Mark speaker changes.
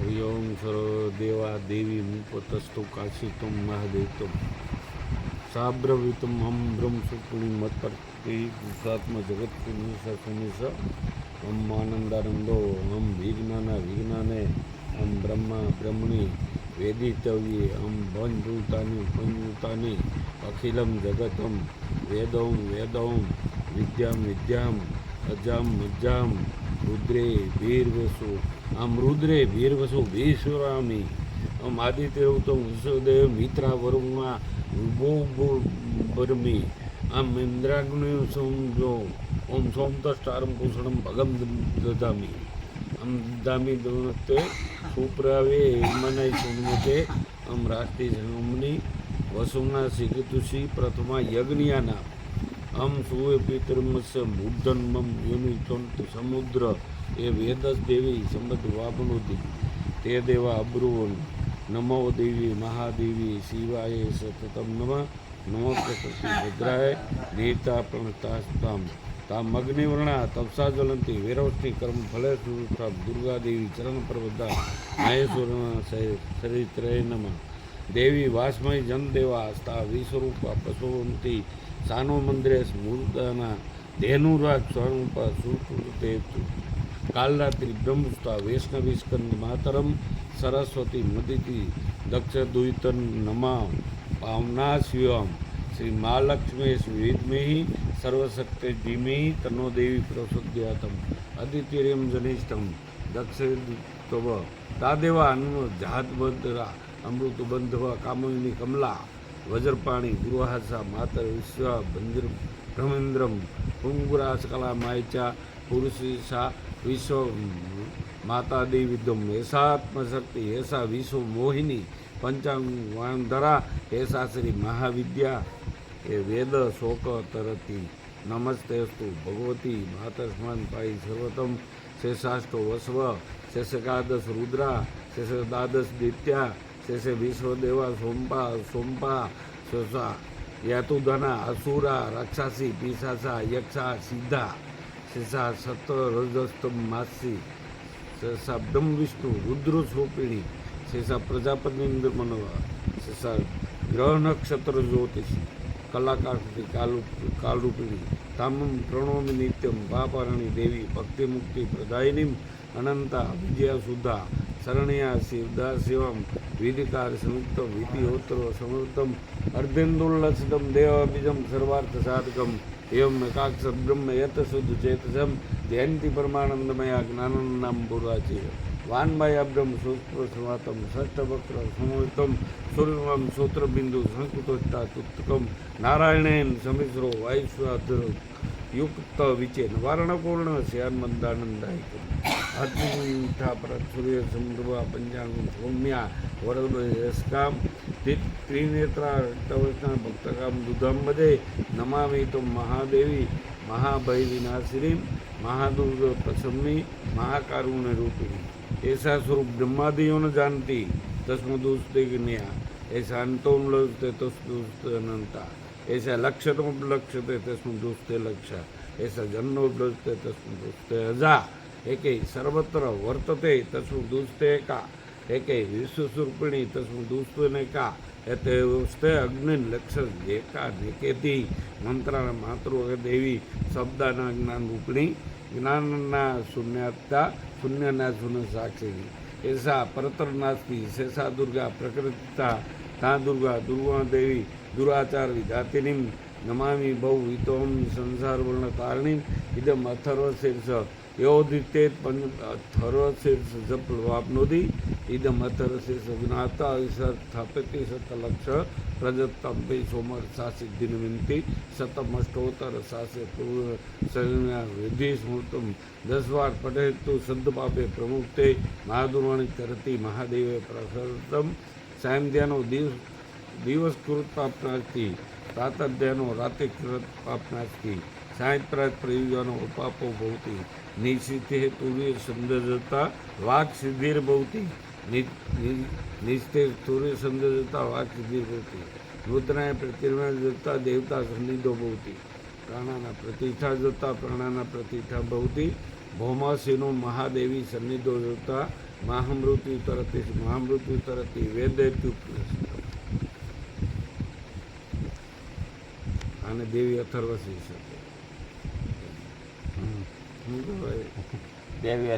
Speaker 1: ह्रियों सर्वदेवा देवी मुपतस्तु काशितुं महादेवतुं साब्रवीतुं हम ब्रह्म सुपुणी मत्पर्ति गुसात्म जगत सुनिस हम आनंदानंदो हम विज्ञाना विज्ञाने हम ब्रह्मा ब्रह्मणि वेदितव्ये हम पंचभूतानि अखिलं जगतं वेदं वेदं विद्यां विद्यां अजां मज्जां रुद्रे वीरवसु हम रुद्रे वीरवसु भीष्वरामी हम आदित्य उत्तम विश्वदेव मित्रा वरुणा बरमी हम इंद्राग्नि सोमो ओम सोमतष्टारम कुशलम भगम ददामी हम दामी दोनते सुप्रावे मनाई सुनमते हम राष्ट्रीय जनमनी वसुना सिगतुषी प्रथमा यज्ञियाना हम सूर्य पितृमस्य मूर्धन्मम योनितंत समुद्र ये वेदस देवी संबद्ध वापनोति ते देवा अब्रुवन नमो देवी महादेवी शिवाय सततम नमः नमो प्रकृति भद्राय नीता प्रणतास्ताम ताम अग्निवर्णा तपसा ज्वलंती वेरोष्टि कर्म फले सुरूपा दुर्गा देवी चरण प्रबद्धा महेश्वर सरित्रय नमः देवी वास्मय जन देवा स्था विस्वरूपा पशुवंती सानो मंदिरे स्मूर्दाना धेनुराज स्वरूप सुकृते कालरात्रि ब्रह्मस्था वैष्णवी स्कंद मातरम सरस्वती मुदिति दक्ष दुहितन नमा पावना शिवम श्री महालक्ष्मी विद्महि सर्वशक्ति धीमहि तन्नो देवी प्रचोदयात् अदितिर्यं जनिष्ठं दक्ष तव तादेवा जहाद्भद्रा अमृतबंधव कामिनी कमला वज्रपाणी गुरुहासा मातर विश्व बंजर ब्रह्मेन्द्रम पुंगुरासकला मायचा पुरुषा विश्व माता देवीदम ऐसा आत्मशक्ति ऐसा विश्व मोहिनी पंचांगधरा ऐसा श्री महाविद्या ये वेद शोक तरती नमस्तेस्तु भगवती मातस्मान पाई सर्वतम शेषाष्टो वस्व शेषकादश रुद्रा शेषदादश दित्या शेष विश्वदेवा सोम्पा शेषा यातुधना असुरा राक्षसी पिशाचा यक्षा सिद्धा शेषा सतरजस्तम मासी शेषा ब्रह्म विष्णु रुद्र स्वरूपिणी शेषा प्रजापति मनोवा शेषा ग्रह नक्षत्र ज्योतिषी कलाकार कालरूपिणी तामम प्रणोमि नित्यम पापारणी देवी भक्ति मुक्ति प्रदायिनी अनंता विजया सुधा शरण्या शिवदा शिवम विधिकार संयुक्त विधिहोत्र समृद्धम अर्धेन्दुल्लसितम देवबीजम सर्वार्थ साधकम एवं एकाक्षर ब्रह्म यत शुद्ध चेतसम जयंती परमानंदमया ज्ञानंदनाम बुराची वानमाया ब्रह्म सूत्रस्वातम षष्ठवक्र समोहितम सूर्यम सूत्रबिंदु संकुटोत्ता तुत्कम नारायणेन समिश्रो वायुस्वाधर युक्त विचेन वारणपूर्ण श्यानमंदानंदायक अग्निठा परत सूर्य समुद्रवा पंचांग सौम्या वरदयस्काम त्रिनेत्रा रक्तवर्षा भक्तकाम दुधांमध्ये नमामि तुम महादेवी महाभयविनाशिनी महादुर्ग प्रसन्नी महाकारुण्य रूपिणी ऐसा स्वरूप ब्रह्मादियों न जानती तस्मदुस्ते ज्ञा ऐसा अंतों लभते तस्मदुस्ते अनंता ऐसा लक्ष्यतों लक्ष्यते तस्मदुस्ते लक्ष्य ऐसा जन्नो लभते तस्मदुस्ते अजा एक सर्वत्र वर्तते तस्मदुस्ते का एक विश्वस्वरूपिणी तस्मदुस्ते का एते अग्नि लक्ष्य एका निकेती मंत्रा मातृ देवी शब्दाना ज्ञान रूपिणी ज्ञानना शून्यता शून्यना शून्य साक्षी ऐसा परतर नास्ती शेषा दुर्गा प्रकृतिता ता दुर्गा दुर्गा देवी दुराचार विधातिनी नमामि बहु हितोम संसार वर्ण तारिणी इदम अथर्व शीर्ष योदिते अथर्व शीर्ष जपवापनोदी इदम अथर्व शीर्ष ज्ञाता स्थापति शतलक्ष प्रजतंपे सोमर शासित दिनविंती शतमष्टोत्तर शासे पूर्व विधि स्मृतम 10 बार पढ़े तो सद्ध पापे प्रमुक्ते महादुर्वाणी करती महादेव प्रसरतम सायं ध्यानो दिवस कृत पापनास्ती प्रातः ध्यानो रात्रि कृत पापनास्ती सायंत्रात प्रयोजनो उपापो भवति निश्चिते तुर्य संदजता वाक् सिद्धिर भवति निश्चिते तुर्य संदजता वाक् सिद्धिर भवति नूतनाय प्रतिमा जता देवता सन्निधो भवति प्राणाना प्रतिष्ठा जता प्राणाना प्रतिष्ठा भवति भौमासीनो महादेवी सन्निधो जता મહામૃત્યુ તરતી વેદેત્યુપનિષદ આને દેવી અથર્વશીર્ષદ શું કહેવાય
Speaker 2: દેવી